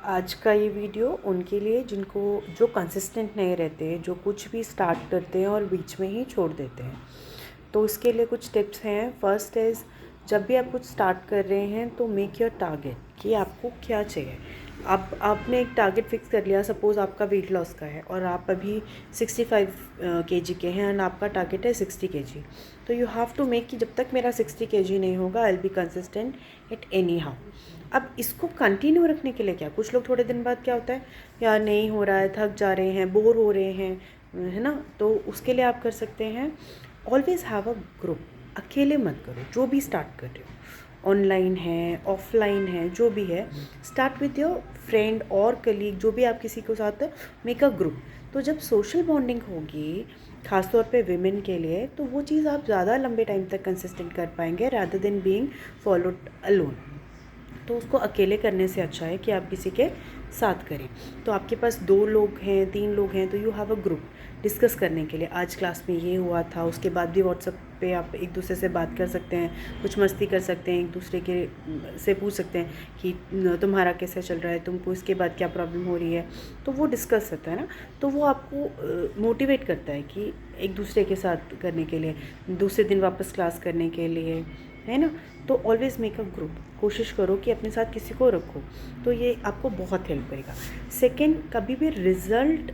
आज का ये वीडियो उनके लिए जिनको जो कंसिस्टेंट नहीं रहते, जो कुछ भी स्टार्ट करते हैं और बीच में ही छोड़ देते हैं। तो इसके लिए कुछ टिप्स हैं। फर्स्ट इज़, जब भी आप कुछ स्टार्ट कर रहे हैं तो मेक योर टारगेट कि आपको क्या चाहिए। आपने एक टारगेट फिक्स कर लिया, सपोज़ आपका वेट लॉस का है और आप अभी 65 kg के हैं एंड आपका टारगेट है 60 kg। तो यू हैव टू मेक कि जब तक मेरा 60 kg नहीं होगा I will be consistent at any how. अब इसको कंटिन्यू रखने के लिए क्या, कुछ लोग थोड़े दिन बाद क्या होता है, यार नहीं हो रहा है, थक जा रहे हैं, बोर हो रहे हैं, है ना। तो उसके लिए आप कर सकते हैं, ऑलवेज़ हैव अ ग्रुप। अकेले मत करो जो भी स्टार्ट कर रहे हो, ऑनलाइन है, ऑफलाइन है, जो भी है, स्टार्ट विद योर फ्रेंड और कलीग, जो भी आप किसी के साथ मेक अ ग्रुप। तो जब सोशल बॉन्डिंग होगी, खासतौर पे विमेन के लिए, तो वो चीज़ आप ज़्यादा लंबे टाइम तक कंसिस्टेंट कर पाएंगे rather than being followed alone. तो उसको अकेले करने से अच्छा है कि आप किसी के साथ करें। तो आपके पास 2 लोग हैं, 3 लोग हैं, तो you have a group discuss करने के लिए। आज क्लास में ये हुआ था, उसके बाद भी व्हाट्सएप पे आप एक दूसरे से बात कर सकते हैं, कुछ मस्ती कर सकते हैं, एक दूसरे के से पूछ सकते हैं कि तुम्हारा कैसे चल रहा है, तुमको इसके बाद क्या प्रॉब्लम हो रही है। तो वो डिस्कस करता है ना, तो वो आपको मोटिवेट करता है कि एक दूसरे के साथ करने के लिए, दूसरे दिन वापस क्लास करने के लिए, है ना। तो ऑलवेज़ मेक अ ग्रुप, कोशिश करो कि अपने साथ किसी को रखो, तो ये आपको बहुत हेल्प करेगा। सेकंड, कभी भी रिज़ल्ट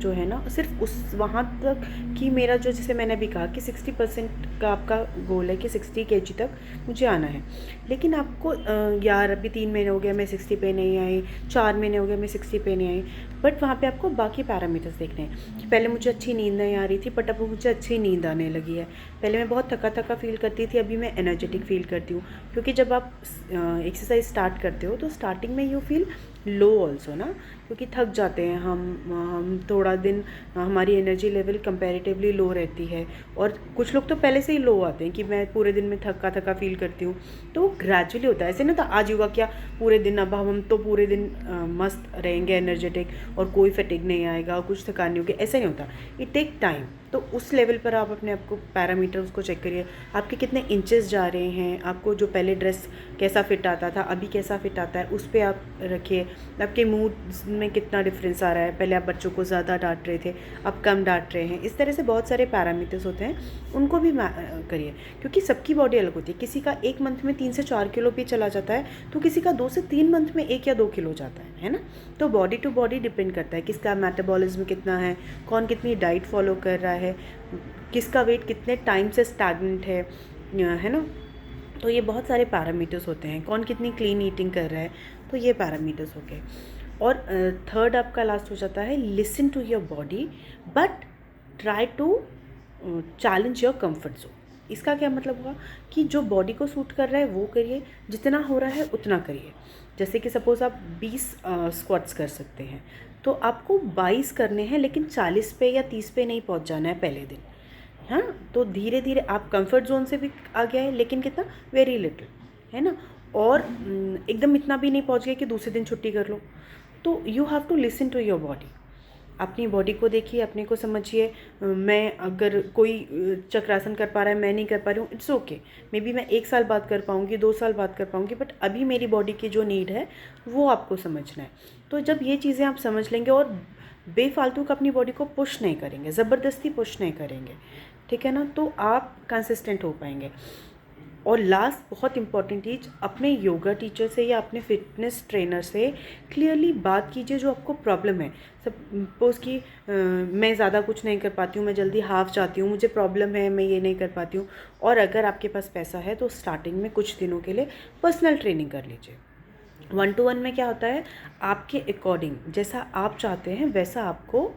जो है ना, सिर्फ उस वहाँ तक कि मेरा जो, जैसे मैंने अभी कहा कि 60% का आपका गोल है कि 60 kg तक मुझे आना है, लेकिन आपको यार अभी 3 महीने हो गए मैं 60 पे नहीं आई, 4 महीने हो गए मैं 60 पे नहीं आई, बट वहाँ पे आपको बाकी पैरामीटर्स देखने हैं कि पहले मुझे अच्छी नींद नहीं आ रही थी, बट अब मुझे अच्छी नींद आने लगी है। पहले मैं बहुत थका थका फील करती थी, अभी मैं एनर्जेटिक फील करती हूँ। क्योंकि जब आप एक्सरसाइज स्टार्ट करते हो तो स्टार्टिंग में यू फील लो ऑल्सो ना, क्योंकि थक जाते हैं हम थोड़ा दिन, हमारी एनर्जी लेवल कंपैरेटिवली लो रहती है। और कुछ लोग तो पहले से ही लो आते हैं कि मैं पूरे दिन में थका थका फील करती हूँ। तो वो ग्रेजुअली होता है, ऐसे ना तो आज योगा किया पूरे दिन, अब हम तो पूरे दिन मस्त रहेंगे, एनर्जेटिक, और कोई फटीग नहीं आएगा, कुछ थकान नहीं होगी, ऐसा नहीं होता। It take time. तो उस लेवल पर आप अपने आप को पैरामीटर उसको चेक करिए, आपके कितने इंचेस जा रहे हैं, आपको जो पहले ड्रेस कैसा फिट आता था अभी कैसा फिट आता है, उस पर आप रखिए। आपके मूड में कितना डिफरेंस आ रहा है, पहले आप बच्चों को ज़्यादा डांट रहे थे, अब कम डांट रहे हैं। इस तरह से बहुत सारे पैरामीटर्स होते हैं, उनको भी करिए, क्योंकि सबकी बॉडी अलग होती है। किसी का 1 मंथ में 3 से 4 किलो भी चला जाता है, तो किसी का 2 से 3 मंथ में 1 या 2 किलो जाता है ना। तो बॉडी टू बॉडी डिपेंड करता है, किसका मेटाबॉलिज्म कितना है, कौन कितनी डाइट फॉलो कर रहा है, किसका वेट कितने टाइम से स्टैग्नेंट है ना। तो ये बहुत सारे पैरामीटर्स होते हैं, कौन कितनी क्लीन ईटिंग कर रहा है, तो ये पैरामीटर्स हो गए। और थर्ड आपका लास्ट हो जाता है, listen to your body but try to challenge your comfort zone. इसका क्या मतलब हुआ कि जो बॉडी को सूट कर रहा है वो करिए, जितना हो रहा है उतना करिए। जैसे कि सपोज़ आप 20 स्क्वाट्स कर सकते हैं, तो आपको 22 करने हैं, लेकिन 40 पे या 30 पे नहीं पहुंच जाना है पहले दिन। हाँ, तो धीरे धीरे आप कंफर्ट जोन से भी आ गया है, लेकिन कितना, वेरी लिटिल, है ना। और एकदम इतना भी नहीं पहुंच गया कि दूसरे दिन छुट्टी कर लो। तो you have to listen to your body. अपनी बॉडी को देखिए, अपने को समझिए। मैं अगर कोई चक्रासन कर पा रहा है, मैं नहीं कर पा रही हूँ, इट्स ओके। मे बी मैं 1 साल बाद कर पाऊँगी, 2 साल बाद कर पाऊँगी, बट अभी मेरी बॉडी की जो नीड है वो आपको समझना है। तो जब ये चीज़ें आप समझ लेंगे और बेफालतू का अपनी बॉडी को पुश नहीं करेंगे, ज़बरदस्ती पुश नहीं करेंगे, ठीक है ना, तो आप कंसिस्टेंट हो पाएंगे। और लास्ट बहुत इंपॉर्टेंट चीज़, अपने योगा टीचर से या अपने फिटनेस ट्रेनर से क्लियरली बात कीजिए जो आपको प्रॉब्लम है। सपोज़ कि मैं ज़्यादा कुछ नहीं कर पाती हूँ, मैं जल्दी हाफ जाती हूँ, मुझे प्रॉब्लम है, मैं ये नहीं कर पाती हूँ। और अगर आपके पास पैसा है तो स्टार्टिंग में कुछ दिनों के लिए पर्सनल ट्रेनिंग कर लीजिए। 1 to 1 में क्या होता है, आपके अकॉर्डिंग जैसा आप चाहते हैं वैसा आपको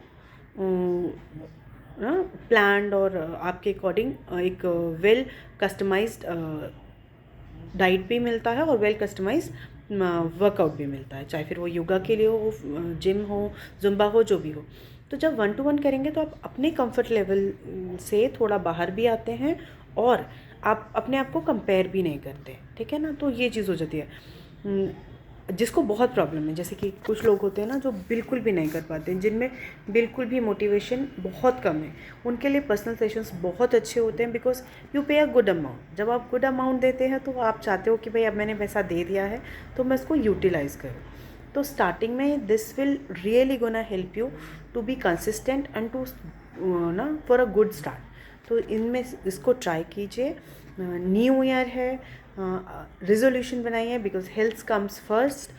प्लान्ड और आपके अकॉर्डिंग एक वेल कस्टमाइज्ड डाइट भी मिलता है और वेल कस्टमाइज्ड वर्कआउट भी मिलता है, चाहे फिर वो योगा के लिए हो, जिम हो, जुम्बा हो, जो भी हो। तो जब 1 to 1 करेंगे तो आप अपने कंफर्ट लेवल से थोड़ा बाहर भी आते हैं और आप अपने आप को कंपेयर भी नहीं करते, ठीक है ना। तो ये चीज़ हो जाती है। जिसको बहुत प्रॉब्लम है, जैसे कि कुछ लोग होते हैं ना जो बिल्कुल भी नहीं कर पाते हैं, जिनमें बिल्कुल भी मोटिवेशन बहुत कम है, उनके लिए पर्सनल सेशंस बहुत अच्छे होते हैं, बिकॉज यू पे अ गुड अमाउंट। जब आप गुड अमाउंट देते हैं तो आप चाहते हो कि भाई अब मैंने पैसा दे दिया है तो मैं इसको यूटिलाइज़ करूँ। तो स्टार्टिंग में this will really gonna help you to be consistent and to ना फॉर अ गुड स्टार्ट। तो इनमें इसको ट्राई कीजिए। न्यू ईयर है, रिजोल्यूशन बनाइए बिकॉज हेल्थ कम्स फर्स्ट।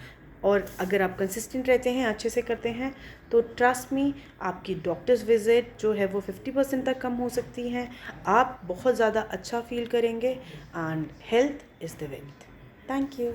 और अगर आप कंसिस्टेंट रहते हैं, अच्छे से करते हैं, तो ट्रस्ट मी आपकी डॉक्टर्स विजिट जो है वो 50% तक कम हो सकती हैं। आप बहुत ज़्यादा अच्छा फील करेंगे and health is the wealth. Thank you.